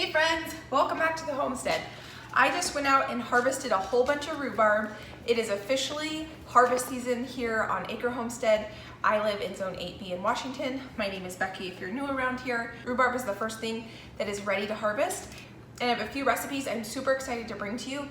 Hey friends, welcome back to the homestead. I just went out and harvested a whole bunch of rhubarb. It is officially harvest season here on Acre Homestead. I live in Zone 8B in Washington. My name is Becky if you're new around here. Rhubarb is the first thing that is ready to harvest. And I have a few recipes I'm super excited to bring to you.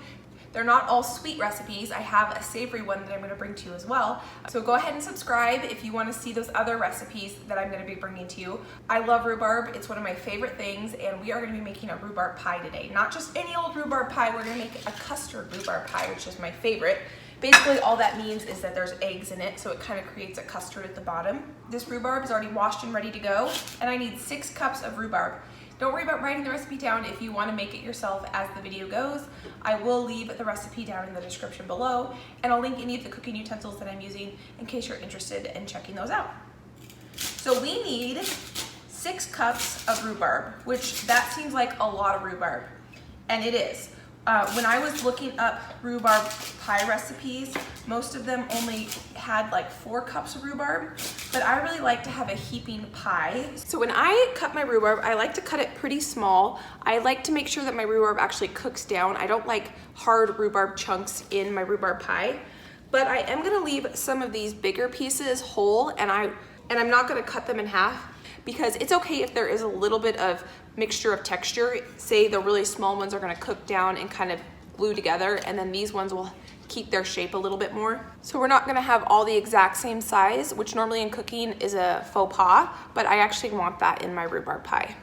They're not all sweet recipes. I have a savory one that I'm gonna bring to you as well. So go ahead and subscribe if you wanna see those other recipes that I'm gonna be bringing to you. I love rhubarb, it's one of my favorite things, and we are gonna be making a rhubarb pie today. Not just any old rhubarb pie, we're gonna make a custard rhubarb pie, which is my favorite. Basically all that means is that there's eggs in it, so it kind of creates a custard at the bottom. This rhubarb is already washed and ready to go, and I need 6 cups of rhubarb. Don't worry about writing the recipe down if you want to make it yourself as the video goes. I will leave the recipe down in the description below, and I'll link any of the cooking utensils that I'm using in case you're interested in checking those out. So we need 6 cups of rhubarb, which that seems like a lot of rhubarb, and it is. When I was looking up rhubarb pie recipes, most of them only had like 4 cups of rhubarb, but I really like to have a heaping pie. So when I cut my rhubarb, I like to cut it pretty small. I like to make sure that my rhubarb actually cooks down. I don't like hard rhubarb chunks in my rhubarb pie, but I am gonna leave some of these bigger pieces whole, and I'm not gonna cut them in half, because it's okay if there is a little bit of mixture of texture. Say the really small ones are gonna cook down and kind of glue together, and then these ones will keep their shape a little bit more. So we're not gonna have all the exact same size, which normally in cooking is a faux pas, but I actually want that in my rhubarb pie.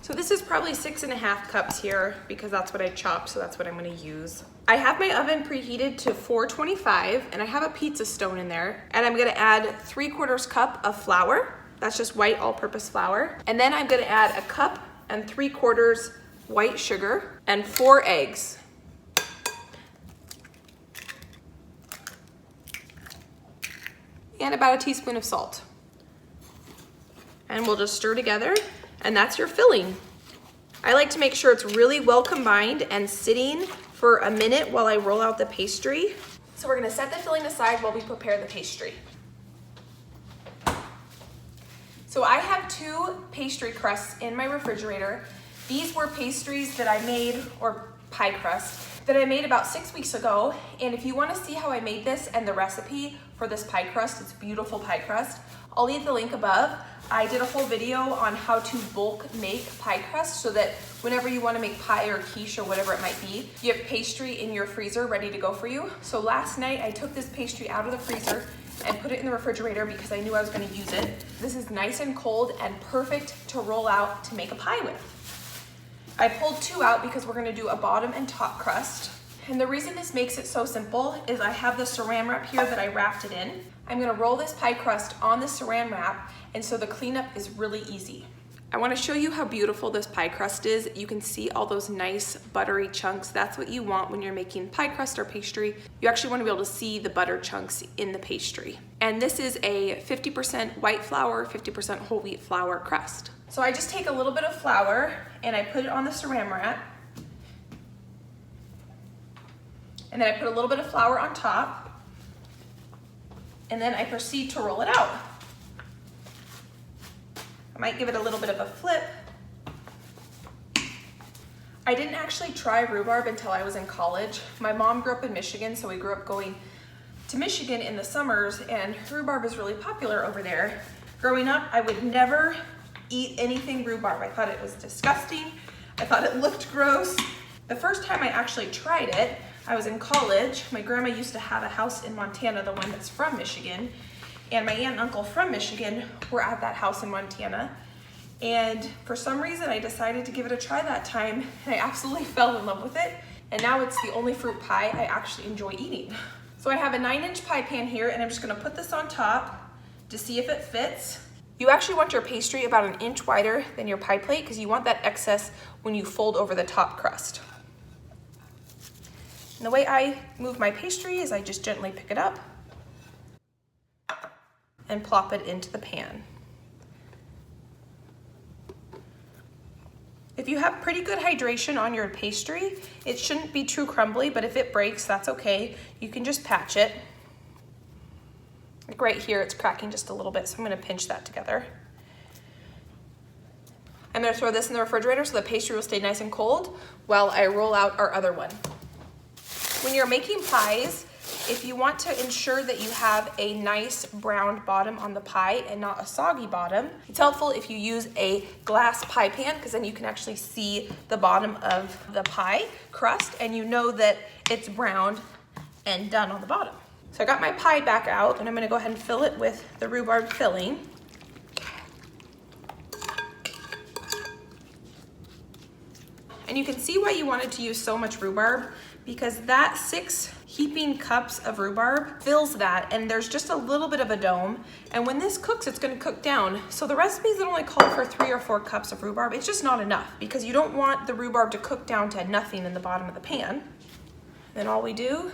So this is probably 6.5 cups here, because that's what I chopped, so that's what I'm gonna use. I have my oven preheated to 425, and I have a pizza stone in there, and I'm gonna add 3/4 cup of flour. That's just white all-purpose flour. And then I'm gonna add 1 cup and 3/4 white sugar and 4 eggs. And about a teaspoon of salt. And we'll just stir together, and that's your filling. I like to make sure it's really well combined and sitting for a minute while I roll out the pastry. So we're gonna set the filling aside while we prepare the pastry. So I have 2 pastry crusts in my refrigerator. These were pastries that I made, or pie crust, that I made about 6 weeks ago. And if you wanna see how I made this and the recipe for this pie crust, it's beautiful pie crust, I'll leave the link above. I did a whole video on how to bulk make pie crust so that whenever you wanna make pie or quiche or whatever it might be, you have pastry in your freezer ready to go for you. So last night I took this pastry out of the freezer and put it in the refrigerator because I knew I was gonna use it. This is nice and cold and perfect to roll out to make a pie with. I pulled 2 out because we're gonna do a bottom and top crust. And the reason this makes it so simple is I have the saran wrap here that I wrapped it in. I'm gonna roll this pie crust on the saran wrap, and so the cleanup is really easy. I wanna show you how beautiful this pie crust is. You can see all those nice buttery chunks. That's what you want when you're making pie crust or pastry. You actually wanna be able to see the butter chunks in the pastry. And this is a 50% white flour, 50% whole wheat flour crust. So I just take a little bit of flour and I put it on the saran wrap. And then I put a little bit of flour on top. And then I proceed to roll it out. I might give it a little bit of a flip. I didn't actually try rhubarb until I was in college. My mom grew up in Michigan, so we grew up going to Michigan in the summers, and rhubarb is really popular over there. Growing up, I would never eat anything rhubarb. I thought it was disgusting. I thought it looked gross. The first time I actually tried it, I was in college. My grandma used to have a house in Montana, the one that's from Michigan, and my aunt and uncle from Michigan were at that house in Montana. And for some reason, I decided to give it a try that time, and I absolutely fell in love with it. And now it's the only fruit pie I actually enjoy eating. So I have a 9-inch pie pan here, and I'm just gonna put this on top to see if it fits. You actually want your pastry about 1 inch wider than your pie plate because you want that excess when you fold over the top crust. And the way I move my pastry is I just gently pick it up and plop it into the pan. If you have pretty good hydration on your pastry, it shouldn't be too crumbly, but if it breaks, that's okay. You can just patch it. Like right here, it's cracking just a little bit, so I'm gonna pinch that together. I'm gonna throw this in the refrigerator so the pastry will stay nice and cold while I roll out our other one. When you're making pies, if you want to ensure that you have a nice browned bottom on the pie and not a soggy bottom, it's helpful if you use a glass pie pan, because then you can actually see the bottom of the pie crust and you know that it's browned and done on the bottom. So I got my pie back out and I'm gonna go ahead and fill it with the rhubarb filling. And you can see why you wanted to use so much rhubarb, because that 6 heaping cups of rhubarb fills that, and there's just a little bit of a dome. And when this cooks, it's gonna cook down. So the recipes that only call for 3 or 4 cups of rhubarb, it's just not enough, because you don't want the rhubarb to cook down to nothing in the bottom of the pan. Then all we do,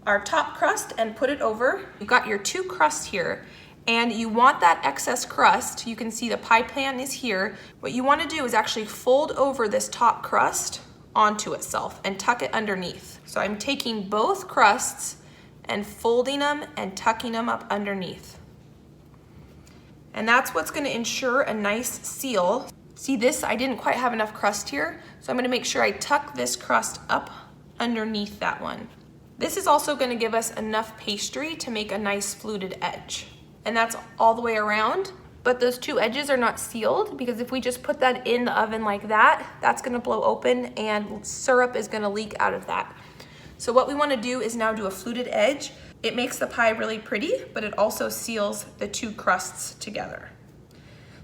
our top crust, and put it over. You've got your 2 crusts here, and you want that excess crust. You can see the pie pan is here. What you want to do is actually fold over this top crust onto itself and tuck it underneath. So I'm taking both crusts and folding them and tucking them up underneath. And that's what's going to ensure a nice seal. See this, I didn't quite have enough crust here, so I'm going to make sure I tuck this crust up underneath that one. This is also going to give us enough pastry to make a nice fluted edge. And that's all the way around, but those 2 edges are not sealed, because if we just put that in the oven like that, that's gonna blow open and syrup is gonna leak out of that. So what we wanna do is now do a fluted edge. It makes the pie really pretty, but it also seals the 2 crusts together.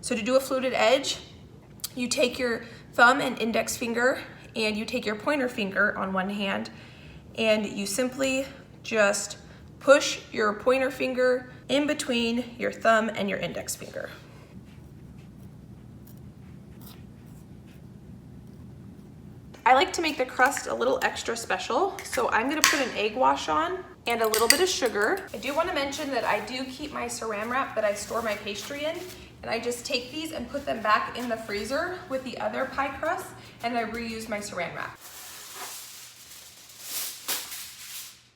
So to do a fluted edge, you take your thumb and index finger and you take your pointer finger on one hand and you simply just push your pointer finger in between your thumb and your index finger. I like to make the crust a little extra special, so I'm gonna put an egg wash on and a little bit of sugar. I do wanna mention that I do keep my saran wrap that I store my pastry in, and I just take these and put them back in the freezer with the other pie crust, and I reuse my saran wrap.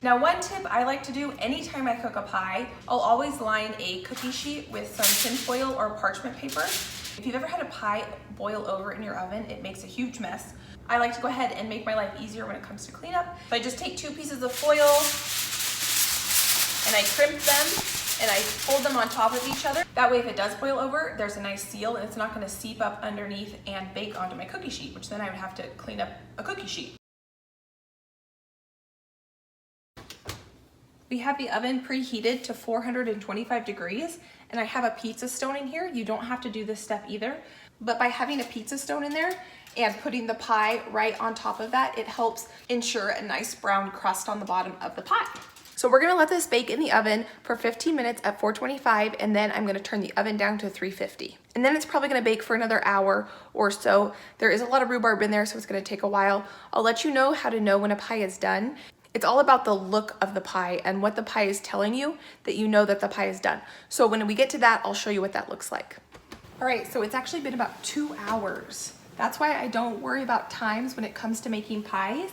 Now, one tip I like to do anytime I cook a pie, I'll always line a cookie sheet with some tinfoil or parchment paper. If you've ever had a pie boil over in your oven, it makes a huge mess. I like to go ahead and make my life easier when it comes to cleanup. So I just take 2 pieces of foil and I crimp them and I fold them on top of each other. That way, if it does boil over, there's a nice seal and it's not gonna seep up underneath and bake onto my cookie sheet, which then I would have to clean up a cookie sheet. We have the oven preheated to 425 degrees, and I have a pizza stone in here. You don't have to do this step either, but by having a pizza stone in there and putting the pie right on top of that, it helps ensure a nice brown crust on the bottom of the pie. So we're gonna let this bake in the oven for 15 minutes at 425, and then I'm gonna turn the oven down to 350. And then it's probably gonna bake for another hour or so. There is a lot of rhubarb in there, so it's gonna take a while. I'll let you know how to know when a pie is done. It's all about the look of the pie and what the pie is telling you that you know that the pie is done. So when we get to that, I'll show you what that looks like. All right, so it's actually been about 2 hours. That's why I don't worry about times when it comes to making pies,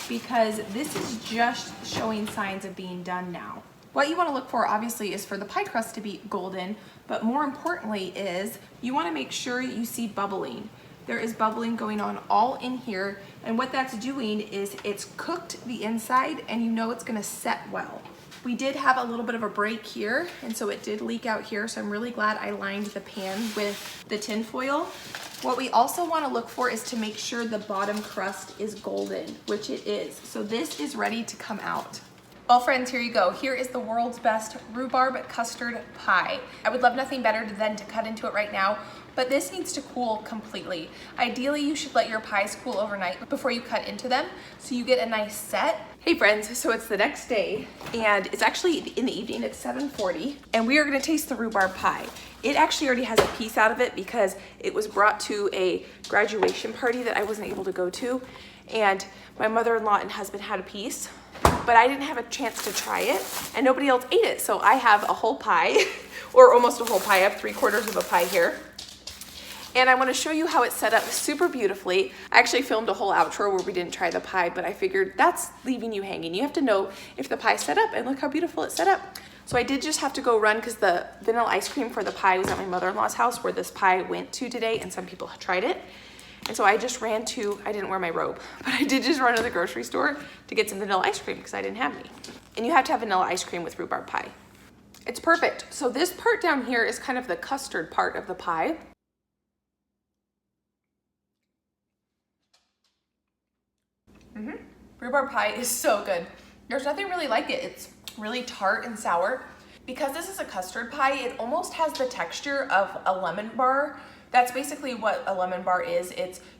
because this is just showing signs of being done now. What you want to look for, obviously, is for the pie crust to be golden, but more importantly is you want to make sure you see bubbling. There is bubbling going on all in here, and what that's doing is it's cooked the inside and you know it's gonna set well. We did have a little bit of a break here, and so it did leak out here, so I'm really glad I lined the pan with the tin foil. What we also wanna look for is to make sure the bottom crust is golden, which it is. So this is ready to come out. Well, friends, here you go. Here is the world's best rhubarb custard pie. I would love nothing better than to cut into it right now, but this needs to cool completely. Ideally, you should let your pies cool overnight before you cut into them so you get a nice set. Hey friends, so it's the next day and it's actually in the evening, it's 7:40, and we are gonna taste the rhubarb pie. It actually already has a piece out of it because it was brought to a graduation party that I wasn't able to go to, and my mother-in-law and husband had a piece, but I didn't have a chance to try it and nobody else ate it. So I have a whole pie, or almost a whole pie. I have 3/4 of a pie here. And I want to show you how it's set up super beautifully. I actually filmed a whole outro where we didn't try the pie, but I figured that's leaving you hanging. You have to know if the pie's set up, and look how beautiful it's set up. So I did just have to go run because the vanilla ice cream for the pie was at my mother-in-law's house where this pie went to today, and some people had tried it. And so I just ran to, I didn't wear my robe, but I did just run to the grocery store to get some vanilla ice cream because I didn't have any. And you have to have vanilla ice cream with rhubarb pie. It's perfect. So this part down here is kind of the custard part of the pie. Rhubarb pie is so good. There's nothing really like it. It's really tart and sour. Because this is a custard pie, it almost has the texture of a lemon bar. That's basically what a lemon bar is.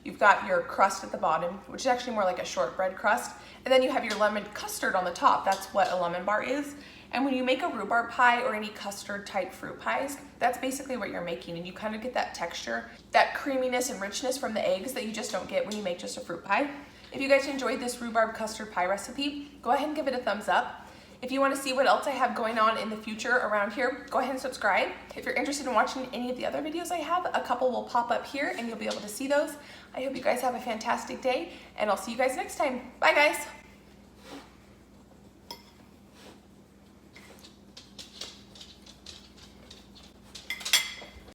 You've got your crust at the bottom, which is actually more like a shortbread crust, and then you have your lemon custard on the top. That's what a lemon bar is. And when you make a rhubarb pie or any custard type fruit pies, that's basically what you're making, and you kind of get that texture, that creaminess and richness from the eggs that you just don't get when you make just a fruit pie. If you guys enjoyed this rhubarb custard pie recipe, go ahead and give it a thumbs up. If you want to see what else I have going on in the future around here, go ahead and subscribe. If you're interested in watching any of the other videos I have, a couple will pop up here and you'll be able to see those. I hope you guys have a fantastic day, and I'll see you guys next time. Bye guys.